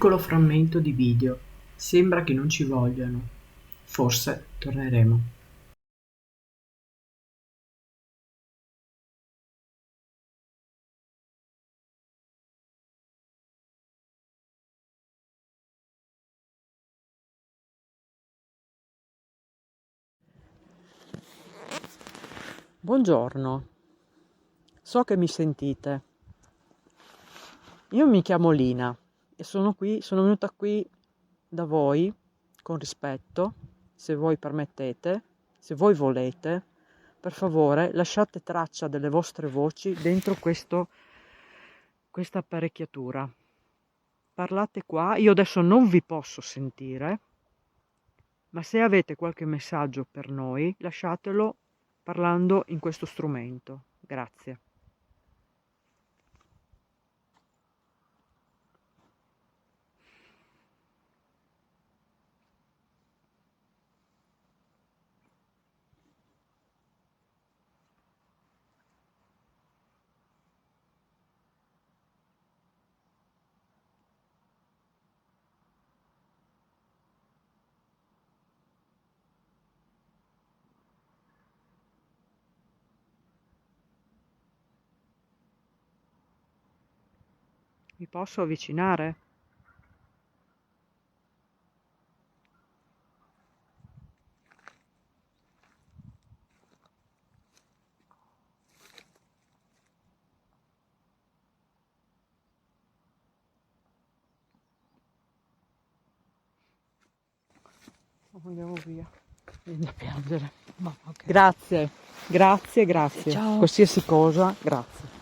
piccolo frammento di video. Sembra che non ci vogliano. Forse torneremo. Buongiorno, so che mi sentite. Io mi chiamo Lina e sono venuta qui da voi con rispetto, se voi permettete, se voi volete, per favore lasciate traccia delle vostre voci dentro questa apparecchiatura. Parlate qua, io adesso non vi posso sentire, ma se avete qualche messaggio per noi, lasciatelo parlando in questo strumento. Grazie. Mi posso avvicinare? Andiamo via. Vieni a piangere. Ma ok. Grazie, grazie, Grazie, grazie. ciao. Qualsiasi cosa, grazie.